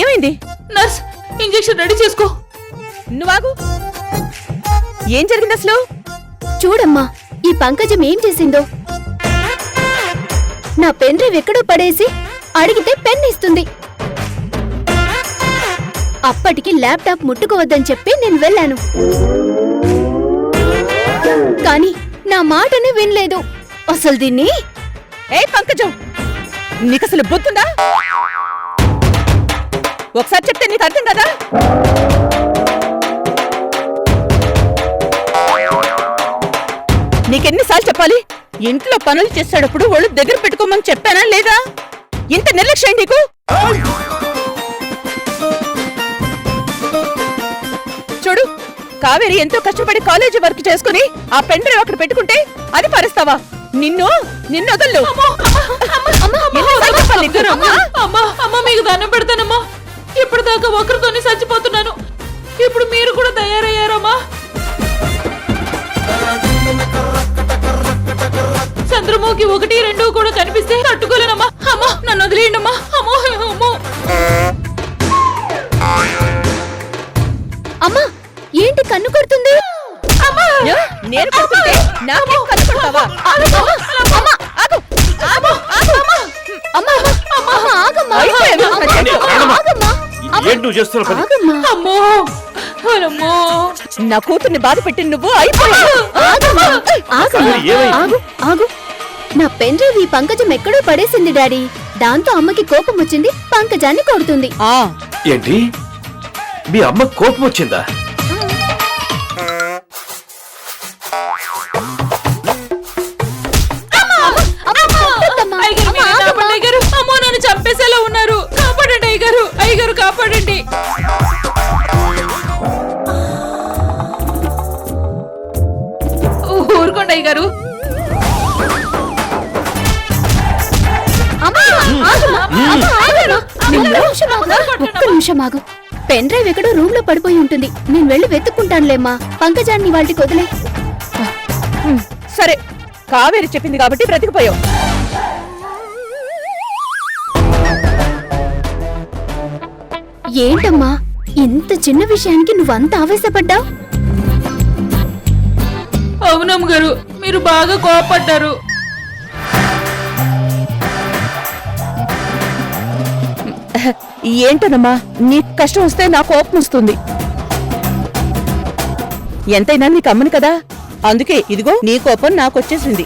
ఏమైంది? Nurse, injection ready చేసుకో. నువ్వాగు. ఏం జరిగింది అసలు? చూడమ్మా, ఈ పంకజం ఏం చేసిందో. నా పెన్ డ్రైవ్ ఎక్కడో పడేసి అడిగితే పెన్ ఇస్తుంది. అప్పటికి ల్యాప్టాప్ ముట్టుకోవద్దని చెప్పి నేను వెళ్ళాను, కానీ నా మాటనే వినలేదు. అసలు దీన్ని... ఏ పంకజం, నీకసలు బుద్ధుందా? ఒకసారి చెప్తే నీకు అర్థం కదా? నీకెన్నిసార్లు చెప్పాలి? ఇంట్లో పనులు చేసేటప్పుడు ఒళ్ళు దగ్గర పెట్టుకోమని చెప్పానా లేదా? ఇంత నిర్లక్ష్యం నీకు? చూడు, కావేరి ఎంతో కష్టపడి కాలేజీ వర్క్ చేసుకుని ఆ పెన్ డ్రైవ్ అక్కడ పెట్టుకుంటే అది పరిస్తావా? నిన్ను వదలు. అమ్మా, మీకు దండం పెడతానమ్మా. ఇప్పటిదాకా ఒకరితోనే చచ్చిపోతున్నాను, ఇప్పుడు మీరు కూడా తయారయ్యారమ్మా. చంద్రముఖి 1, 2 కూడా కనిపిస్తే తట్టుకోలేనమ్మా. అమ్మా, నన్ను వదిలేయండమ్మా. అమ్మో అమ్మో. అమ్మా, ఏంటి కన్ను కొడుతుంది? నేను కొడుతుంటే నాకేం కన్ను కొడతావా? నా కూతుర్ని బాధ పెట్టి నువ్వు ఆగు. నా పెన్ డ్రైవ్ ఈ పంకజం ఎక్కడో పడేసింది డాడీ. దాంతో అమ్మకి కోపం వచ్చింది, పంకజాన్ని కొడుతుంది. ఏంటి, మీ అమ్మ కోపం వచ్చిందా? అమ్మో, నన్ను చంపేసేలా ఉన్నారు. కాపాడండి అయ్యగారు, అయ్యగారు కాపాడండి. ఊరుకోండి అయ్యగారు. ఒక్క నిమిషం ఆగు. పెన్ డ్రైవ్ ఎక్కడో రూమ్ లో పడిపోయి ఉంటుంది, నేను వెళ్ళి వెతుక్కుంటానులేమ్మా. పంకజాన్ని వాటికి వదిలే. సరే, కావేరి చెప్పింది కాబట్టి బ్రతికిపోయావు. ఏంటమ్మా, ఇంత చిన్న విషయానికి నువ్వంత ఆవేశపడ్డావు? అవునమ్మ గారు, మీరు బాగా కోపడ్డారు. ఏంటనమ్మా, నీకు కష్టం వస్తే నా కోపం వస్తుంది. ఎంతైనా నీకు అమ్మని కదా, అందుకే ఇదిగో నీ కోపం నాకొచ్చేసింది.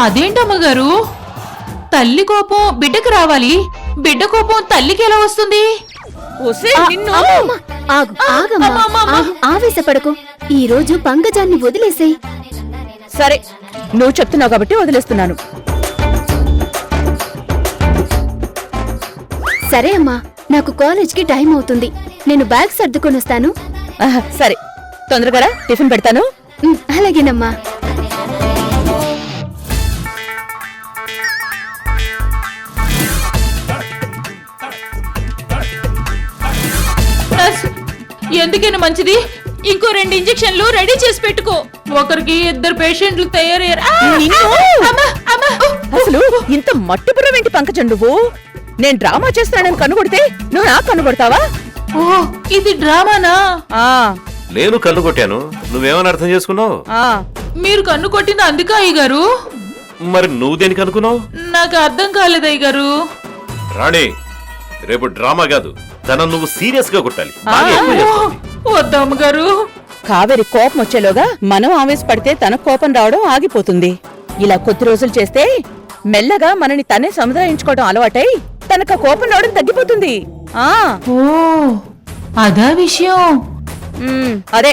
అదేంటమ్మగారు, తల్లి కోపం బిడ్డకు రావాలి, బిడ్డ కోపం తల్లికి ఎలా వస్తుంది? ఆవేశపడకు. ఈ రోజు పంకజాన్ని వదిలేసేయ్. సరే, నువ్వు చెప్తున్నావు కాబట్టి వదిలేస్తున్నాను. సరే అమ్మా, నాకు కాలేజ్కి టైం అవుతుంది, నేను బ్యాగ్ సర్దుకొని వస్తాను. సరే, తొందరగా టిఫిన్ పెడతాను. అలాగేనమ్మా. ఎందుకైనా మంచిది, ఇంకో 2 ఇంజెక్షన్లు రెడీ చేసి పెట్టుకో. ఒకరికి 2 పేషెంట్లు తయారయ్యారు. అసలు ఇంత మట్టి బుర్ర ఏంటి పంకజం? నువ్వు నేను డ్రామా చేస్తున్నానని కనుగొడితే నువ్వు నాకు కనుగొడతావా? ఓ, ఇది డ్రామానా? నేను కన్ను కొట్టాను, నువ్వేమని అర్థం చేసుకున్నావు? మీరు కన్ను కొట్టింది అందుకా అయ్యగారు? మరి నువ్వు దేనికి అనుకున్నావు? నాకు అర్థం కాలేదు అయ్యగారు. రాణి, రేపు డ్రామా కాదు, తన నువ్వు సీరియస్ గా కొట్టాలి. వద్దమ్మగారు. కావేరి కోపం వచ్చేలోగా మనం ఆవేశపడితే తన కోపం రావడం ఆగిపోతుంది. ఇలా కొద్ది రోజులు చేస్తే మెల్లగా మనని తనే సముదాయించుకోవడం అలవాటై తనకు కోపం రావడం తగ్గిపోతుంది. అదా విషయం. అదే.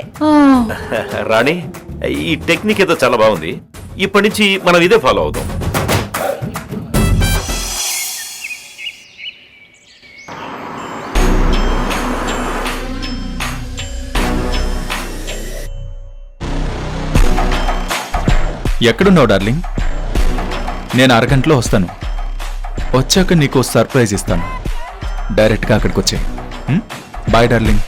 రాణి, ఈ టెక్నిక్ ఏదో చాలా బాగుంది, ఇప్పటి నుంచి మనం ఇదే ఫాలో అవుతాం. ఎక్కడున్నావు డార్లింగ్? నేను అరగంటలో వస్తాను. వచ్చాక నీకు సర్ప్రైజ్ ఇస్తాను. డైరెక్ట్గా అక్కడికి వచ్చే. Bye darling.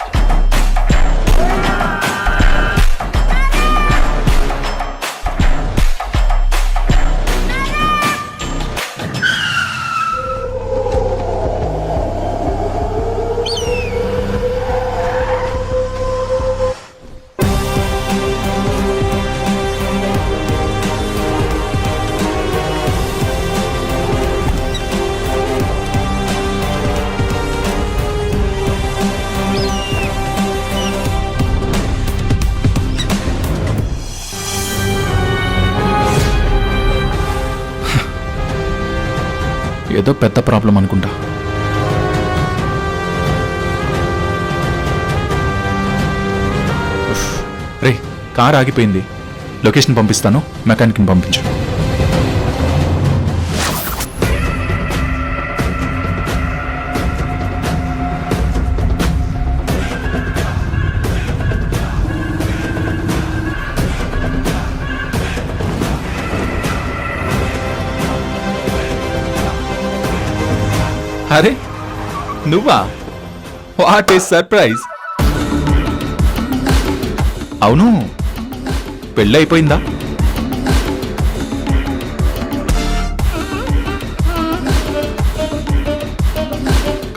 ఏదో పెద్ద ప్రాబ్లం అనుకుంటా. రే, కార్ ఆగిపోయింది. లొకేషన్ పంపిస్తాను, మెకానిక్ని పంపించు. అరే నువ్వా? What is surprise. అవును, పెళ్ళైపోయిందా?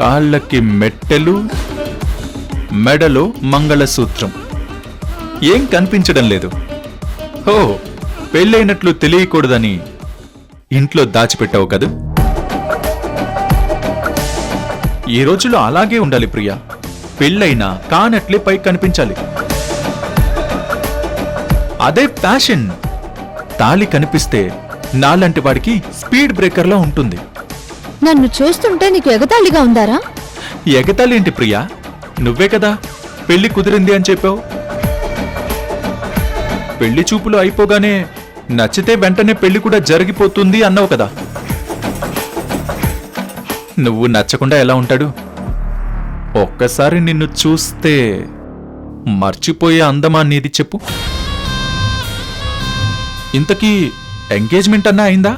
కాళ్ళకి మెట్టెలు, మెడలో మంగళసూత్రం. ఏం కనిపించడం లేదు. ఓ, పెళ్ళైనట్లు తెలియకూడదని ఇంట్లో దాచిపెట్టావు కదూ. ఈ రోజుల్లో అలాగే ఉండాలి ప్రియా. పెళ్ళైనా కానట్లే పై కనిపించాలి. అదే ఫ్యాషన్. తాళి కనిపిస్తే నాలాంటి వాడికి స్పీడ్ బ్రేకర్లా ఉంటుంది. నన్ను చూస్తుంటే నీకు ఎగతాళిగా ఉందారా? ఎగతాళి ఏంటి ప్రియా? నువ్వే కదా పెళ్లి కుదిరింది అని చెప్పావు. పెళ్లి చూపులు అయిపోగానే నచ్చితే వెంటనే పెళ్లి కూడా జరిగిపోతుంది అన్నావు కదా. నువ్వు నచ్చకుండా ఎలా ఉంటాడు? ఒక్కసారి నిన్ను చూస్తే మర్చిపోయే అందమా నీది చెప్పు. ఇంతకీ ఎంగేజ్మెంట్ అన్నా అయిందా?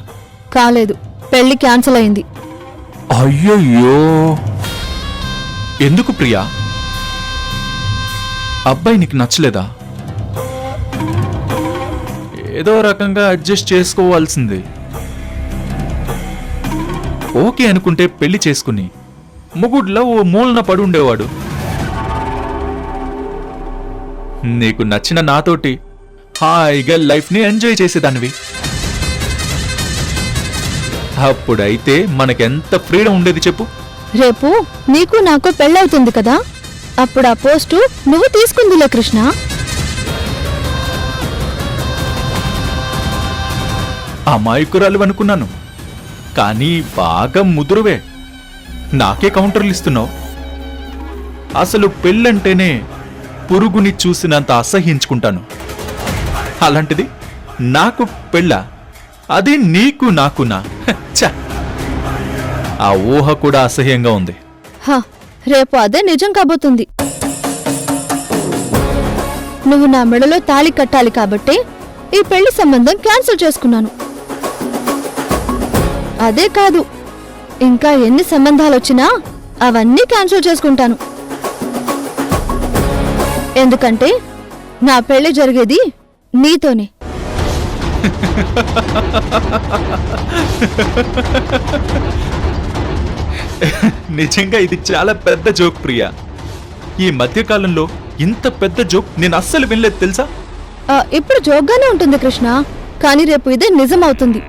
కాలేదు, పెళ్లి క్యాన్సిల్ అయింది. అయ్యయ్యో, ఎందుకు ప్రియా? అబ్బాయి నీకు నచ్చలేదా? ఏదో రకంగా అడ్జస్ట్ చేసుకోవాల్సింది. ఓకే అనుకుంటే పెళ్లి చేసుకుని ముగుడ్లో ఓ మూలన పడి ఉండేవాడు. నీకు నచ్చిన నాతోటి హాయిగా లైఫ్ని ఎంజాయ్ చేసేదానివి. అప్పుడైతే మనకెంత ఫ్రీడమ్ ఉండేది చెప్పు. రేపు నీకు నాకు పెళ్ళవుతుంది కదా, అప్పుడు ఆ పోస్టు నువ్వు తీసుకుందిలే కృష్ణ. అమాయకురాలు అనుకున్నాను, కానీ బాగా ముదురువే. నాకే కౌంటర్లు ఇస్తున్నావు. అసలు పెళ్ళంటేనే పురుగుని చూసినంత అసహ్యించుకుంటాను. అలాంటిది నాకు పెళ్ళ, అది నీకు నాకునా? ఛ! ఆ ఊహ కూడా అసహ్యంగా ఉంది. రేపు అదే నిజం కాబోతుంది. నువ్వు నా మెడలో తాళి కట్టాలి కాబట్టి ఈ పెళ్లి సంబంధం క్యాన్సిల్ చేసుకున్నాను. అదే కాదు, ఇంకా ఎన్ని సంబంధాలు వచ్చినా అవన్నీ క్యాన్సిల్ చేసుకుంటాను. ఎందుకంటే నా పెళ్లి జరిగేది నీతోనే. నిజంగా ఇది చాలా పెద్ద జోక్ ప్రియా. ఈ మధ్యకాలంలో ఇంత పెద్ద జోక్ నేను అస్సలు వినలేదు తెలుసా. ఇప్పుడు జోక్గానే ఉంటుంది కృష్ణ, కానీ రేపు ఇదే నిజం అవుతుంది.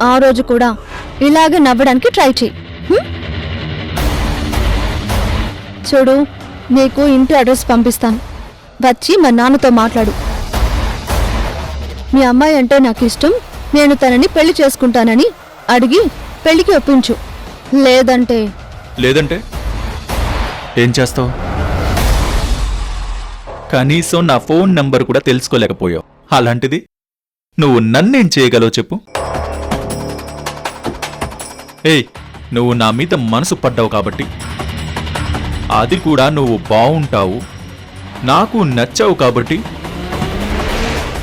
ఆ రోజు కూడా ఇలాగే నవ్వడానికి ట్రై చేయి. చూడు, నీకు ఇంటి అడ్రస్ పంపిస్తాను, వచ్చి మా నాన్నతో మాట్లాడు. మీ అమ్మాయి అంటే నాకు ఇష్టం, నేను తనని పెళ్లి చేసుకుంటానని అడిగి పెళ్లికి ఒప్పించు. లేదంటే ఏం చేస్తావు? కనీసం నా ఫోన్ నంబర్ కూడా తెలుసుకోలేకపోయావు. అలాంటిది నువ్వు నన్నేం చేయగలవు చెప్పు. ఏయ్, నువ్వు నా మీద మనసు పడ్డావు కాబట్టి, అది కూడా నువ్వు బావుంటావు, నాకు నచ్చావు కాబట్టి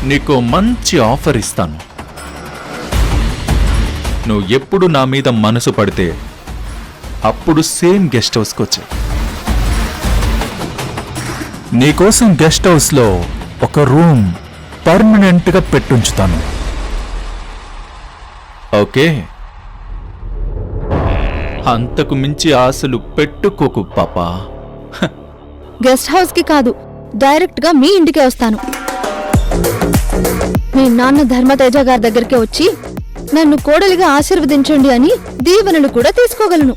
నీకు మంచి ఆఫర్ ఇస్తాను. నువ్వు ఎప్పుడు నా మీద మనసు పడితే అప్పుడు సేమ్ గెస్ట్ హౌస్కి వచ్చాయి. నీకోసం గెస్ట్ హౌస్లో ఒక రూమ్ పర్మనెంట్గా పెట్టుంచుతాను. ఓకే, అంతకు మించి ఆశలు పెట్టుకోకు పాపా. గెస్ట్ హౌస్ కి కాదు, డైరెక్ట్ గా మీ ఇంటికే వస్తాను. మీ నాన్న ధర్మతేజ గారి దగ్గరికి వచ్చి నన్ను కోడలిగా ఆశీర్వదించండి అని దీవెనలు కూడా తీసుకోగలను.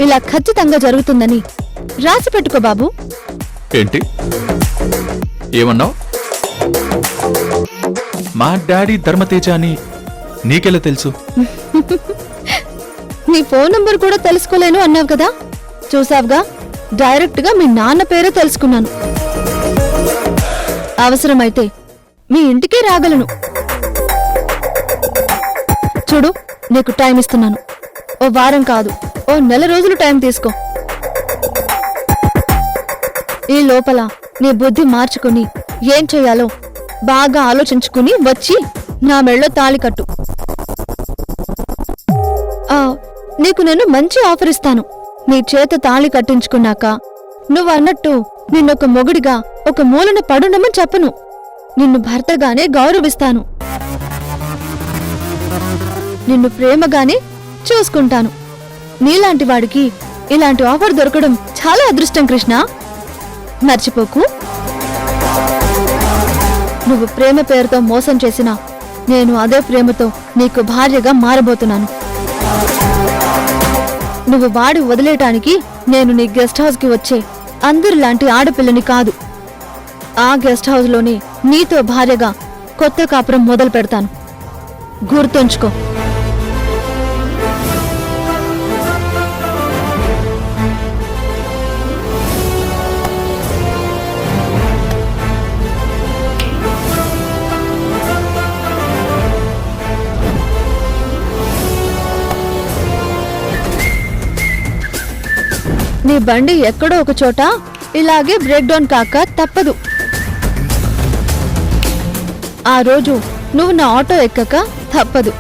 ఇలా ఖచ్చితంగా జరుగుతుందని రాసి పెట్టుకో బాబు. ఏంటి ఏమన్నావు? మా డాడీ ధర్మతేజ అని నీకెలా తెలుసు? నీ ఫోన్ నంబర్ కూడా తెలుసుకోలేను అన్నావు కదా, చూసావుగా, డైరెక్ట్ గా మీ నాన్న పేరే తెలుసుకున్నాను. అవసరమైతే మీ ఇంటికే రాగలను. చూడు, నీకు టైం ఇస్తున్నాను. ఓ వారం కాదు, ఓ నెల రోజులు టైం తీసుకో. ఈ లోపల నీ బుద్ధి మార్చుకుని ఏం చెయ్యాలో బాగా ఆలోచించుకుని వచ్చి నా మెళ్ళో తాళి కట్టు. నీకు నేను మంచి ఆఫర్ ఇస్తాను. నీ చేత తాళి కట్టించుకున్నాక నువ్వు అన్నట్టు నిన్నొక మొగుడిగా ఒక మూలన పడుండమని చెప్పను. నిన్ను భర్తగానే గౌరవిస్తాను. నిన్ను ప్రేమగానే చూసుకుంటాను. నీలాంటి వాడికి ఇలాంటి ఆఫర్ దొరకడం చాలా అదృష్టం కృష్ణ, మర్చిపోకు. నువ్వు ప్రేమ పేరుతో మోసం చేసినా నేను అదే ప్రేమతో నీకు భార్యగా మారబోతున్నాను. నువ్వు వాడి వదిలేయటానికి నేను నీ గెస్ట్ హౌస్ కి వచ్చే అందరిలాంటి ఆడపిల్లని కాదు. ఆ గెస్ట్ హౌస్ లోనే నీతో భార్యగా కొత్త కాపురం మొదలు పెడతాను. గుర్తుంచుకో. నీ బండి ఎక్కడో ఒక చోట ఇలాగే బ్రేక్ డౌన్ కాక తప్పదు. ఆ రోజు నువ్వు నా ఆటో ఎక్కక తప్పదు.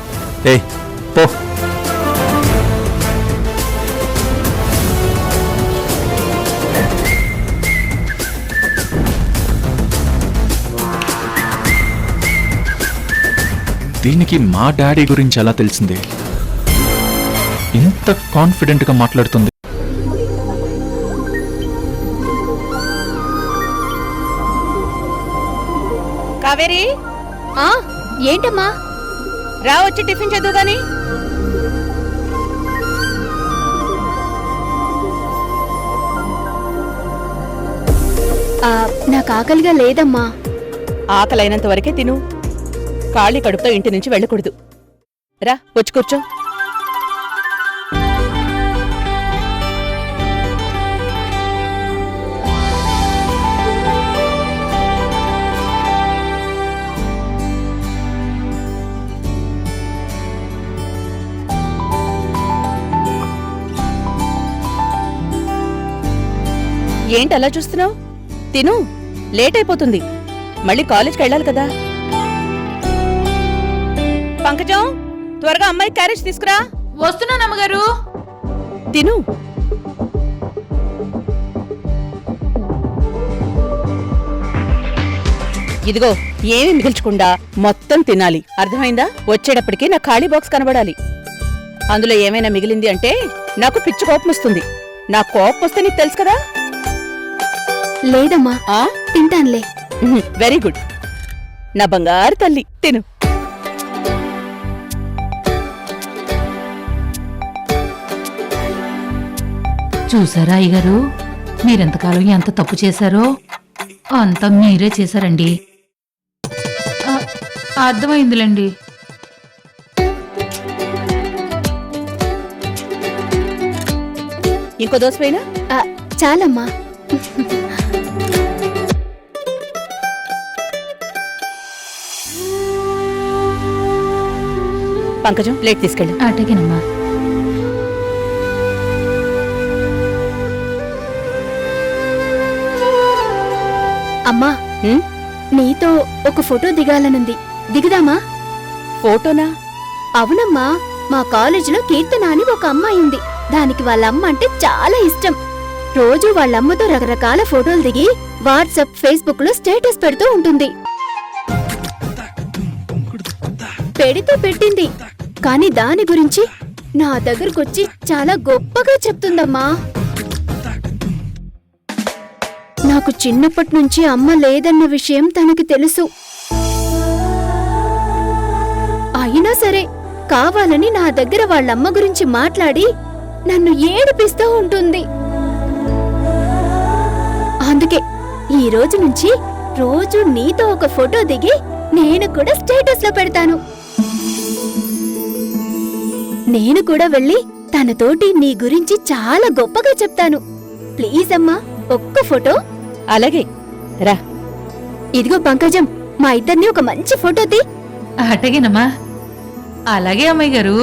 ఏయ్ పో. దీనికి మా డాడీ గురించి ఎలా తెలిసింది? ఇంత కాన్ఫిడెంట్ గా మాట్లాడుతుంది. కావేరి, ఏంటమ్మా? రా వచ్చి టిఫిన్ చేద్దు గాని. నాకు ఆకలిగా లేదమ్మా. ఆకలైనంత వరకే తిను. ఖాళీ కడుపుతో ఇంటి నుంచి వెళ్ళకూడదు. రా వచ్చి కూర్చో. ఏంటి అలా చూస్తున్నావు? తిను, లేట్ అయిపోతుంది. మళ్ళీ కాలేజ్కి వెళ్ళాలి కదా. పంకజం, త్వరగా అమ్మాయి క్యారేజ్ తీసుకురా. వస్తున్నాను అమ్మగారు. తిను. ఇదిగో, ఏమీ మిగిల్చకుండా మొత్తం తినాలి, అర్థమైందా? వచ్చేటప్పటికి నా ఖాళీ బాక్స్ కనబడాలి. అందులో ఏమైనా మిగిలింది అంటే నాకు పిచ్చి కోపం వస్తుంది. నా కోపం వస్తే నీకు తెలుసు కదా. లేదమ్మా, తింటానులే. వెరీ గుడ్, నా బంగారు తల్లి, తిను. చూసారా అయ్యగారు, మీరెంతకాలం ఎంత తప్పు చేశారో అంతా మీరే చేశారండి. అర్థమైందిలేండి. ఇంకో దోశ పైన చాలమ్మా. పంకజం, ప్లేట్ తీసుకెళ్ళు. అటకేనమ్మా. అమ్మా, నీతో ఒక ఫోటో దిగాలనుంది, దిగుదామా? ఫోటోనా? అవునమ్మా, మా కాలేజీలో కీర్తన అని ఒక అమ్మాయి ఉంది. దానికి వాళ్ళ అమ్మ అంటే చాలా ఇష్టం. రోజు వాళ్ళమ్మతో రకరకాల ఫోటోలు దిగి వాట్సాప్, ఫేస్బుక్ లో స్టేటస్ పెడుతూ ఉంటుంది. పెడితే పెట్టింది, కానీ దాని గురించి నా దగ్గరకొచ్చి చాలా గొప్పగా చెప్తుందమ్మా. నాకు చిన్నప్పటి నుంచి అమ్మ లేదన్న విషయం తనకి తెలుసు. అయినా సరే కావాలని నా దగ్గర వాళ్ళమ్మ గురించి మాట్లాడి నన్ను ఏడిపిస్తూ ఉంటుంది. అందుకే ఈ రోజు నుంచి రోజు నీతో ఒక ఫోటో దిగి నేను కూడా స్టేటస్ లో పెడతాను. నేను కూడా వెళ్ళి తనతోటి నీ గురించి చాలా గొప్పగా చెప్తాను. ప్లీజ్ అమ్మా, ఒక్క ఫోటో. అలాగే రా. ఇదిగో పంకజం, మా ఇద్దరిని ఒక మంచి ఫోటో తీ. అటగేనమ్మా. అలాగే అమ్మాయి గారు,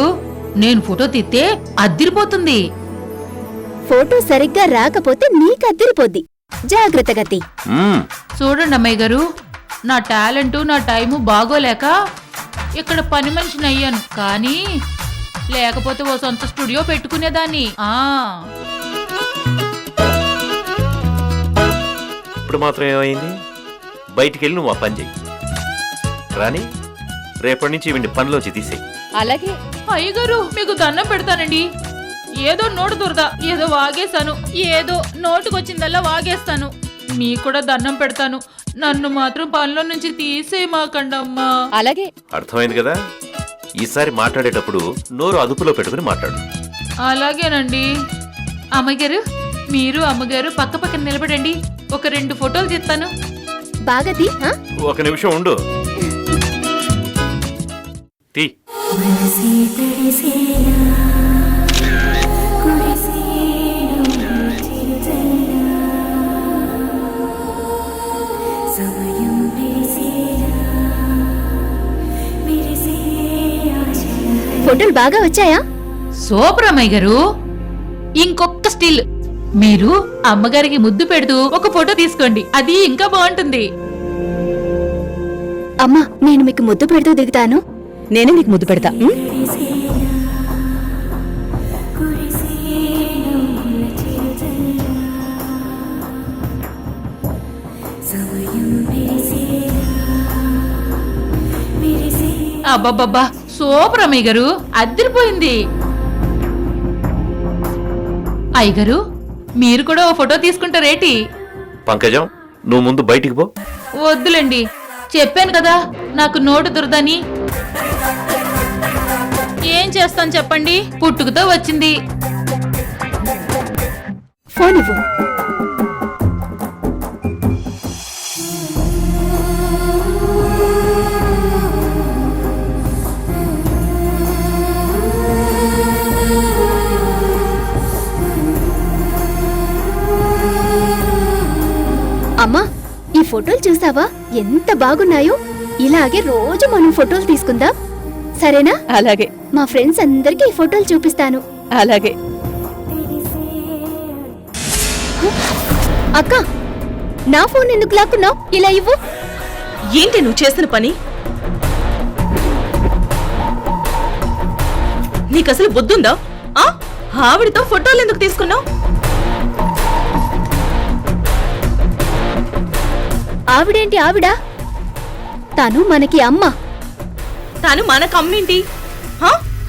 నేను ఫోటో తీస్తే అద్దిరిపోతుంది. ఫోటో సరిగ్గా రాకపోతే నీకు అద్దరిపోద్ది. జాగ్రత్తగా తీ. చూడండి అమ్మాయి గారు, నా టాలెంట్ నా టైము బాగోలేక ఇక్కడ పని మనిషిని అయ్యాను. కానీ లేకపోతే ఓ సొంత స్టూడియో పెట్టుకునేదాన్ని. ఇప్పుడు మాత్రం ఏమైంది? బయటికి వెళ్ళి నువ్వు ఆ పని చెయ్యి. రాణి, రేపటి నుంచి వీడిని పనిలోంచి తీసేయి. అలాగే అయ్యగారు, మీకు దండం పెడతానండి. ఏదో నోటు దురదా, ఏదో వాగేశాను. ఏదో నోటుకొచ్చిందల్లా వాగేస్తాను. మీకు కూడా దండం పెడతాను, నన్ను మాత్రం పనిలో నుంచి తీసేయమాకండమ్మా. అలాగే అర్థమైంది కదా? ఈసారి మాట్లాడేటప్పుడు నోరు అదుపులో పెట్టుకుని మాట్లాడు. అలాగేనండి. అమ్మగారు, మీరు అమ్మగారు పక్క పక్కన నిలబడండి. ఒక 2 ఫోటోలు తీస్తాను. బాగా తీ. ఒక నిమిషం ఉండు. తీ. ఫోటోలు బాగా వచ్చాయా? సూపర్ అమ్మాయి గారు. ఇంకొక స్టిల్. మీరు అమ్మగారికి ముద్దు పెడుతూ ఒక ఫోటో తీసుకోండి, అది ఇంకా బాగుంటుంది. అమ్మా, నేను మీకు ముద్దు పెడుతూ దిగుతాను. నేనే నీకు ముద్దు పెడతా. అబ్బబ్బబ్బా, సూపర్ అమ్మాయి గారు, అద్దరిపోయింది. అయ్యగారు, మీరు కూడా ఓ ఫోటో తీసుకుంటారేటి? పంకజం, నువ్వు ముందు బయటికి పో. వద్దులేండి, చెప్పాను కదా నాకు నోటు దురదని. ఏం చేస్తాను చెప్పండి, పుట్టుకతో వచ్చింది. ఫోన్ ఇవ్వు. అమ్మా, ఈ ఫోటోలు చూసావా? ఎంత బాగున్నాయో. ఇలాగే రోజు మనం ఫోటోలు తీసుకుందాం, సరేనా? అలాగే. మా ఫ్రెండ్స్ అందరికీ ఈ ఫోటోలు చూపిస్తాను. అలాగే. అక్క, నా ఫోన్ ఎందుకు లాక్కున్నావు? ఇలా ఇవ్వు. ఏంటి నువ్వు చేస్తున్న పని? నీకసలు బుద్ధుందా? ఆవిడతో ఫోటోలు ఎందుకు తీసుకున్నావు? ఆవిడేంటి ఆవిడ? తను మనకి అమ్మ. తను మన కమ్మింటి.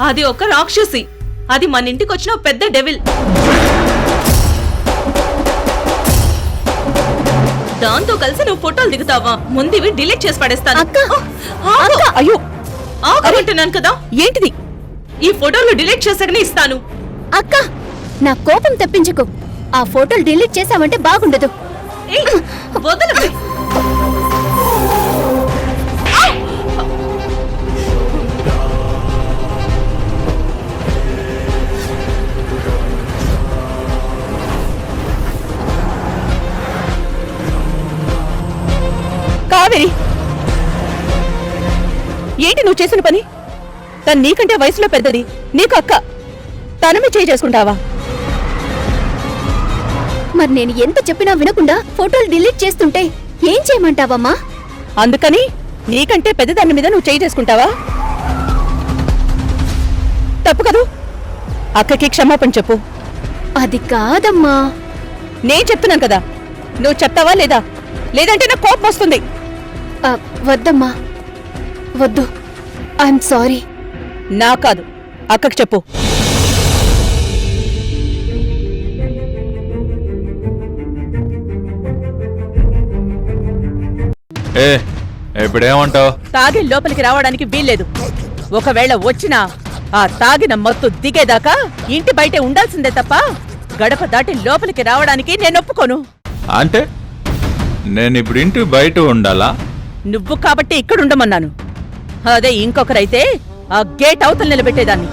అది ఒక రాక్షసి. అది మన ఇంటికి వచ్చిన పెద్ద డెవిల్. దాంతో కలిసి నువ్వు ఫోటోలు దిగుతావా? ముందు డిలీట్ చేసి పడేస్తాను. అయ్యో, ఆగమంటున్నాను కదా. ఏంటిది? ఈ ఫోటోలు డిలీట్ చేసాకనే ఇస్తాను. అక్క, నా కోపం తెప్పించకు. ఆ ఫోటోలు డిలీట్ చేసావంటే బాగుండదు. వదలవే. కావేరి, ఏంటి నువ్వు చేసిన పని? తను నీకంటే వయసులో పెద్దది, నీకు అక్క. తనమే చేసుకుంటావా? మరి నేను ఎంత చెప్పినా వినకుండా ఫోటోలు డిలీట్ చేస్తుంటే ఏం చేయమంటావమ్మా? అందుకని నీకంటే పెద్దదాని మీద నువ్వు చేసుకుంటావా? తప్పు కదూ. అక్కకి క్షమాపణ చెప్పు. అది కాదమ్మా. నేను చెప్తున్నాను కదా, నువ్వు చెప్తావా లేదా? లేదంటే నాకు కోపం వస్తుంది. వద్దమ్మా, వద్దు. I'm sorry. నా కాదు, అక్కకి చెప్పు. ఇప్పుడేమంటావు? తాగి లోపలికి రావడానికి వీల్లేదు. ఒకవేళ వచ్చినా ఆ తాగిన మత్తు దిగేదాకా ఇంటి బయటే ఉండాల్సిందే తప్ప గడప దాటి లోపలికి రావడానికి నేను ఒప్పుకోను. అంటే నేను ఇప్పుడు ఇంటి బయట ఉండాలా? నువ్వు కాబట్టి ఇక్కడుండమన్నాను. అదే ఇంకొకరైతే ఆ గేట్ అవతల నిలబెట్టేదాన్ని.